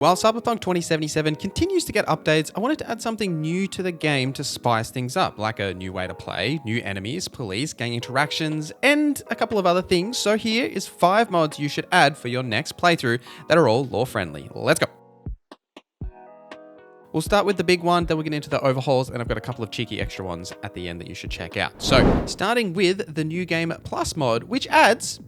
While Cyberpunk 2077 continues to get updates, I wanted to add something new to the game to spice things up, like a new way to play, new enemies, police, gang interactions, and a couple of other things. So here is 5 mods you should add for your next playthrough that are all lore-friendly. Let's go. We'll start with the big one, then we'll get into the overhauls, and I've got a couple of cheeky extra ones at the end that you should check out. So, starting with the New Game Plus mod, which adds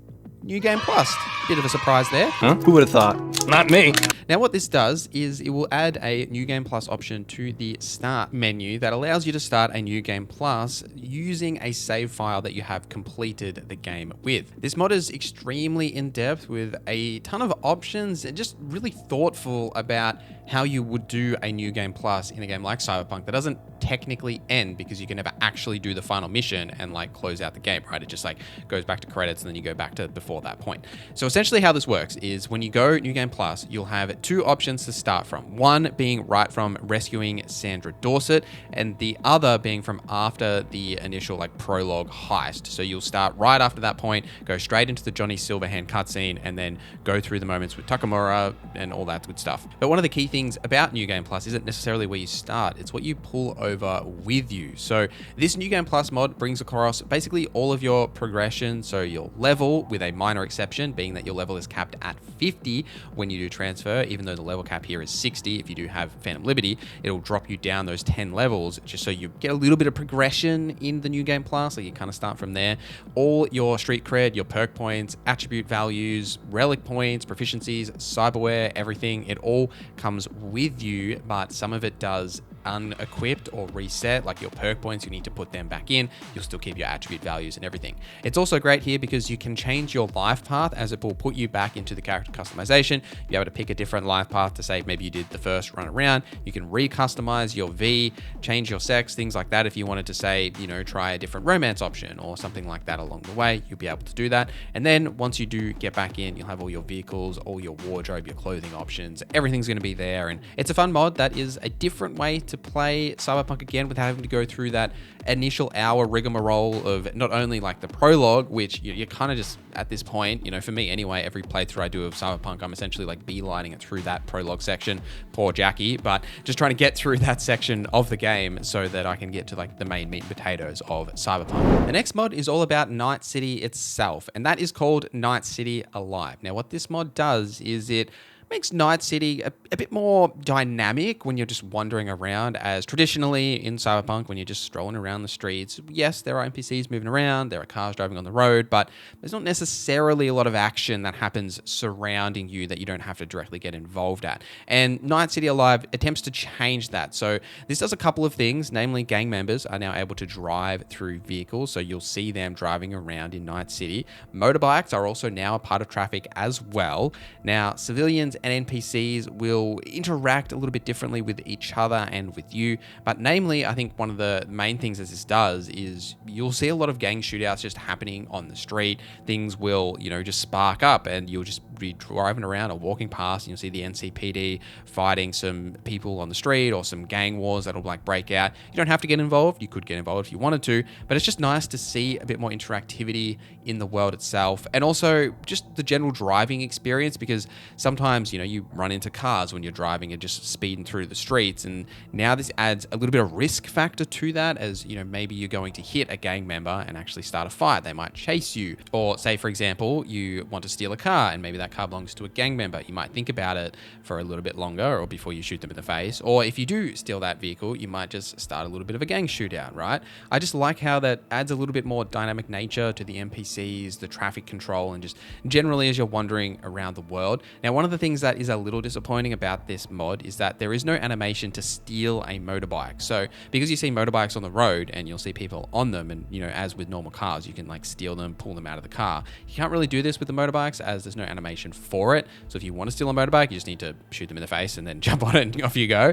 New Game Plus. Bit of a surprise there. Huh? Who would have thought? Not me. Now what this does is it will add a New Game Plus option to the start menu that allows you to start a New Game Plus using a save file that you have completed the game with. This mod is extremely in-depth with a ton of options and just really thoughtful about how you would do a New Game Plus in a game like Cyberpunk that doesn't technically end because you can never actually do the final mission and like close out the game, right? It just like goes back to credits and then you go back to before that point. So essentially how this works is when you go New Game Plus, you'll have 2 options to start from. One being right from rescuing Sandra Dorset and the other being from after the initial like prologue heist. So you'll start right after that point, go straight into the Johnny Silverhand cutscene and then go through the moments with Takamura and all that good stuff. But one of the key things about New Game Plus isn't necessarily where you start, it's what you pull over with you. So this New Game Plus mod brings across basically all of your progression, so your level, with a minor exception being that your level is capped at 50 when you do transfer, even though the level cap here is 60. If you do have Phantom Liberty, it'll drop you down those 10 levels just so you get a little bit of progression in the New Game Plus, so you kind of start from there. All your street cred, your perk points, attribute values, relic points, proficiencies, cyberware, everything, it all comes with you, but some of it does unequipped or reset, like your perk points, you need to put them back in. You'll still keep your attribute values and everything. It's also great here because you can change your life path, as it will put you back into the character customization. You'll be able to pick a different life path to say maybe you did the first run around. You can re-customize your V, change your sex, things like that. If you wanted to say, you know, try a different romance option or something like that along the way, you'll be able to do that. And then once you do get back in, you'll have all your vehicles, all your wardrobe, your clothing options, everything's going to be there. And it's a fun mod that is a different way to play Cyberpunk again without having to go through that initial hour rigmarole of not only like the prologue, which you're kind of just at this point, you know, for me anyway, every playthrough I do of Cyberpunk, I'm essentially like beelining it through that prologue section. Poor Jackie, but just trying to get through that section of the game so that I can get to like the main meat and potatoes of Cyberpunk. The next mod is all about Night City itself, and that is called Night City Alive. Now, what this mod does is it makes Night City a bit more dynamic when you're just wandering around, as traditionally in Cyberpunk, when you're just strolling around the streets, yes, there are NPCs moving around, there are cars driving on the road, but there's not necessarily a lot of action that happens surrounding you that you don't have to directly get involved at. And Night City Alive attempts to change that. So this does a couple of things, namely gang members are now able to drive through vehicles, so you'll see them driving around in Night City. Motorbikes are also now a part of traffic as well. Now, civilians and NPCs will interact a little bit differently with each other and with you. But namely, I think one of the main things that this does is you'll see a lot of gang shootouts just happening on the street. Things will, you know, just spark up and you'll just be driving around or walking past and you'll see the NCPD fighting some people on the street or some gang wars that'll like break out. You don't have to get involved. You could get involved if you wanted to, but it's just nice to see a bit more interactivity in the world itself. And also just the general driving experience, because sometimes, you know, you run into cars when you're driving and just speeding through the streets. And now this adds a little bit of risk factor to that, as, you know, maybe you're going to hit a gang member and actually start a fight. They might chase you. Or say, for example, you want to steal a car and maybe that car belongs to a gang member. You might think about it for a little bit longer or before you shoot them in the face. Or if you do steal that vehicle, you might just start a little bit of a gang shootout, right? I just like how that adds a little bit more dynamic nature to the NPCs, the traffic control, and just generally as you're wandering around the world. Now, one of the things that is a little disappointing about this mod is that there is no animation to steal a motorbike. So because you see motorbikes on the road and you'll see people on them, and, you know, as with normal cars, you can like steal them, pull them out of the car. You can't really do this with the motorbikes as there's no animation for it. So if you want to steal a motorbike, you just need to shoot them in the face and then jump on it and off you go.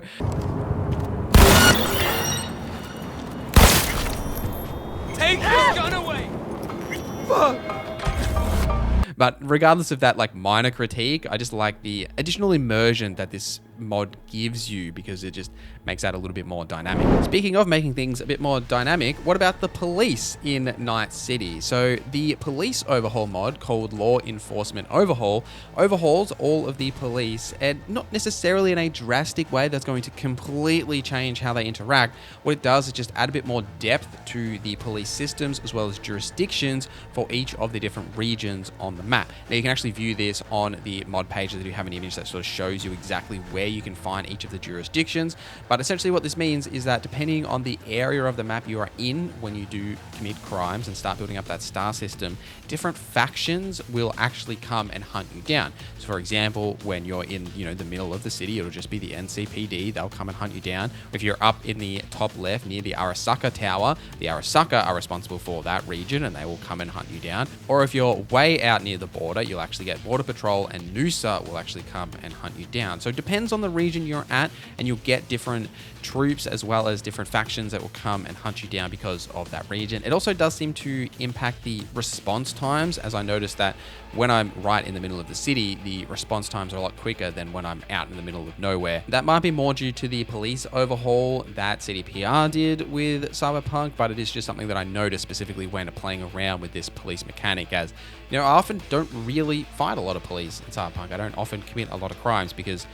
Take this gun away! Fuck! But regardless of that like minor critique, I just like the additional immersion that this mod gives you, because it just makes that a little bit more dynamic. Speaking of making things a bit more dynamic, what about the police in Night City? So the police overhaul mod, called Law Enforcement Overhaul, overhauls all of the police, and not necessarily in a drastic way that's going to completely change how they interact. What it does is just add a bit more depth to the police systems as well as jurisdictions for each of the different regions on the map. Now you can actually view this on the mod page. That you have an image that sort of shows you exactly where you can find each of the jurisdictions. But essentially what this means is that depending on the area of the map you are in when you do commit crimes and start building up that star system, different factions will actually come and hunt you down. So for example, when you're in, the middle of the city, it'll just be the NCPD. They'll come and hunt you down. If you're up in the top left near the Arasaka Tower, the Arasaka are responsible for that region and they will come and hunt you down. Or if you're way out near the border, you'll actually get Border Patrol and Noosa will actually come and hunt you down. So it depends on the region you're at, and you'll get different troops as well as different factions that will come and hunt you down because of that region. It also does seem to impact the response times, as I noticed that when I'm right in the middle of the city, the response times are a lot quicker than when I'm out in the middle of nowhere. That might be more due to the police overhaul that CDPR did with Cyberpunk, but it is just something that I noticed specifically when playing around with this police mechanic, as I often don't really fight a lot of police in Cyberpunk. I don't often commit a lot of crimes because,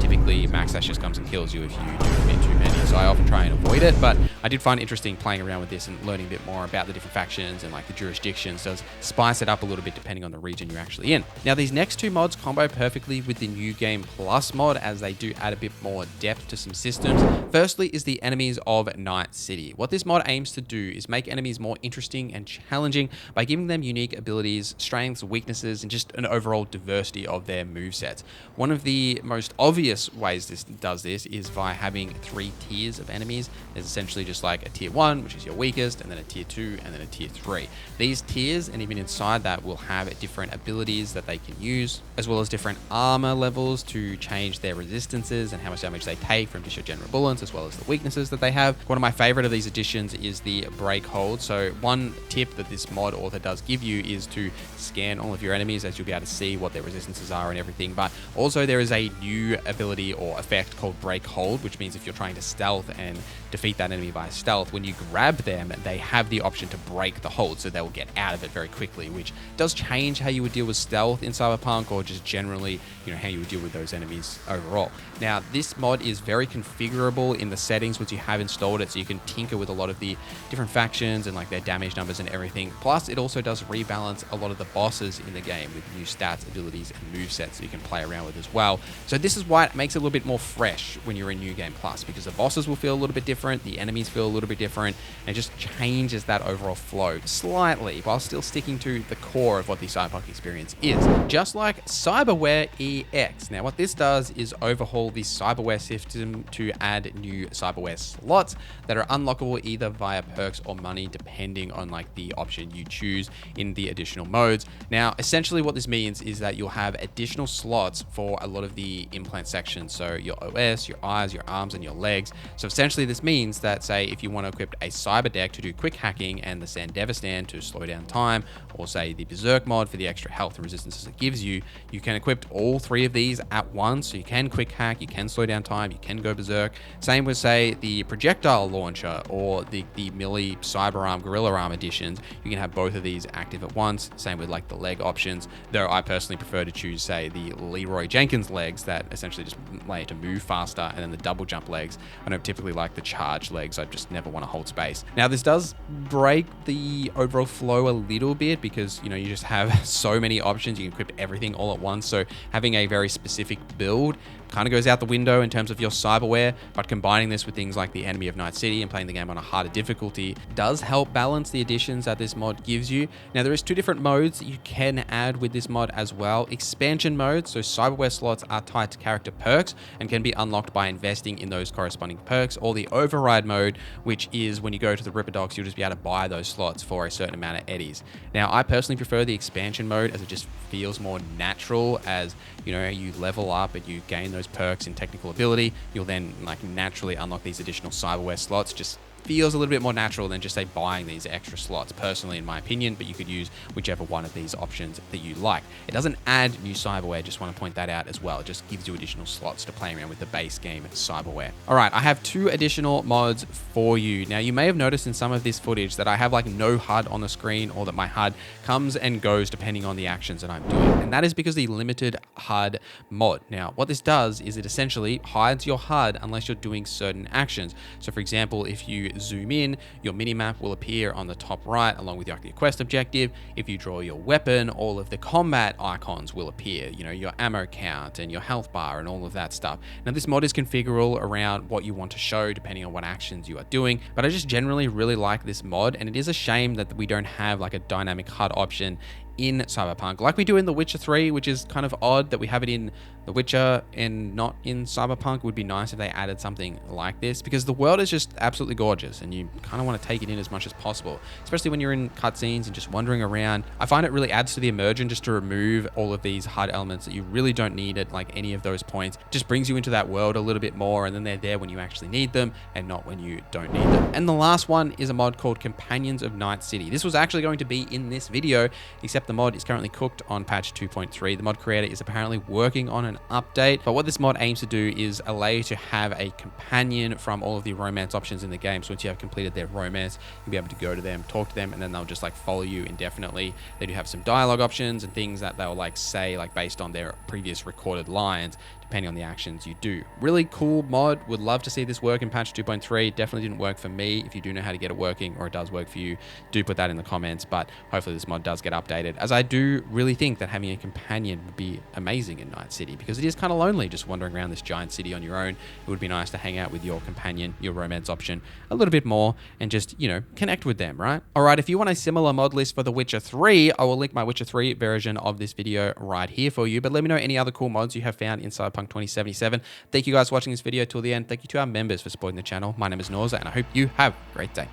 typically Max Dash just comes and kills you if you do commit too many. So I often try and avoid it, but I did find it interesting playing around with this and learning a bit more about the different factions and like the jurisdictions. Does spice it up a little bit depending on the region you're actually in. Now these next two mods combo perfectly with the New Game Plus mod, as they do add a bit more depth to some systems. Firstly is the enemies of Night City. What this mod aims to do is make enemies more interesting and challenging by giving them unique abilities, strengths, weaknesses, and just an overall diversity of their movesets. One of the most obvious ways this does this is by having 3 tiers of enemies. There's essentially just like a tier 1, which is your weakest, and then a tier 2, and then a tier 3. These tiers, and even inside that, will have different abilities that they can use, as well as different armor levels to change their resistances and how much damage they take from just your general bullets, as well as the weaknesses that they have. One of my favorite of these additions is the break hold. So one tip that this mod author does give you is to scan all of your enemies, as you'll be able to see what their resistances are and everything. But also there is a new ability or effect called break hold, which means if you're trying to stealth and defeat that enemy by stealth, when you grab them, they have the option to break the hold, so they will get out of it very quickly, which does change how you would deal with stealth in Cyberpunk, or just generally, how you would deal with those enemies overall. Now, this mod is very configurable in the settings once you have installed it, so you can tinker with a lot of the different factions and like their damage numbers and everything. Plus, it also does rebalance a lot of the bosses in the game with new stats, abilities, and movesets that you can play around with as well. So this is why it makes it a little bit more fresh when you're in New Game Plus, because the bosses will feel a little bit different, the enemies feel a little bit different, and it just changes that overall flow slightly while still sticking to the core of what the Cyberpunk experience is. Just like Cyberware EX. Now, what this does is overhaul the Cyberware system to add new Cyberware slots that are unlockable either via perks or money, depending on like the option you choose in the additional modes. Now, essentially what this means is that you'll have additional slots for a lot of the implant sections. So your OS, your eyes, your arms, and your legs. So essentially this means that, say, if you want to equip a cyber deck to do quick hacking and the Sandever stand to slow down time, or say the Berserk mod for the extra health and resistances it gives you, you can equip all 3 of these at once. So you can quick hack, you can slow down time, you can go Berserk. Same with, say, the projectile launcher or the melee cyber arm, gorilla arm editions. You can have both of these active at once. Same with like the leg options, though I personally prefer to choose, say, the Leroy Jenkins legs that essentially just allow you to move faster, and then the double jump legs. I don't typically like the charge legs. I just never want to hold space. Now, this does break the overall flow a little bit because, you just have so many options. You can equip everything all at once. So having a very specific build kind of goes out the window in terms of your cyberware, but combining this with things like the Enemy of Night City and playing the game on a harder difficulty does help balance the additions that this mod gives you. Now, there is 2 different modes that you can add with this mod as well. Expansion mode, so cyberware slots are tied to character perks and can be unlocked by investing in those corresponding perks, or the override mode, which is when you go to the Ripper Docks, you'll just be able to buy those slots for a certain amount of eddies. Now, I personally prefer the expansion mode as it just feels more natural. As you level up and you gain those perks in technical ability, you'll then like naturally unlock these additional cyberware slots just feels a little bit more natural than just say buying these extra slots, personally in my opinion, but you could use whichever one of these options that you like. It doesn't add new cyberware, just want to point that out as well. It just gives you additional slots to play around with the base game cyberware. All right, I have 2 additional mods for you. Now, you may have noticed in some of this footage that I have like no HUD on the screen, or that my HUD comes and goes depending on the actions that I'm doing. And that is because the limited HUD mod. Now, what this does is it essentially hides your HUD unless you're doing certain actions. So for example, if you zoom in, your minimap will appear on the top right along with your quest objective. If you draw your weapon, all of the combat icons will appear, you know, your ammo count and your health bar and all of that stuff. Now, this mod is configurable around what you want to show depending on what actions you are doing, but I just generally really like this mod, and it is a shame that we don't have like a dynamic HUD option in Cyberpunk like we do in The Witcher 3, which is kind of odd that we have it in The Witcher and not in Cyberpunk. It would be nice if they added something like this, because the world is just absolutely gorgeous and you kind of want to take it in as much as possible, especially when you're in cutscenes and just wandering around. I find it really adds to the immersion just to remove all of these HUD elements that you really don't need at like any of those points. It just brings you into that world a little bit more, and then they're there when you actually need them and not when you don't need them. And the last one is a mod called Companions of Night City. This was actually going to be in this video, except the mod is currently cooked on patch 2.3. The mod creator is apparently working on an update, but what this mod aims to do is allow you to have a companion from all of the romance options in the game. So once you have completed their romance, you'll be able to go to them, talk to them, and then they'll just like follow you indefinitely. They do have some dialogue options and things that they'll like say like based on their previous recorded lines, depending on the actions you do. Really cool mod. Would love to see this work in patch 2.3. Definitely didn't work for me. If you do know how to get it working, or it does work for you, do put that in the comments, but hopefully this mod does get updated, as I do really think that having a companion would be amazing in Night City, because it is kind of lonely just wandering around this giant city on your own. It would be nice to hang out with your companion, your romance option, a little bit more and just, you know, connect with them, right? All right, if you want a similar mod list for The Witcher 3, I will link my Witcher 3 version of this video right here for you, but let me know any other cool mods you have found in Cyberpunk 2077. Thank you guys for watching this video till the end. Thank you to our members for supporting the channel. My name is Norza, and I hope you have a great day.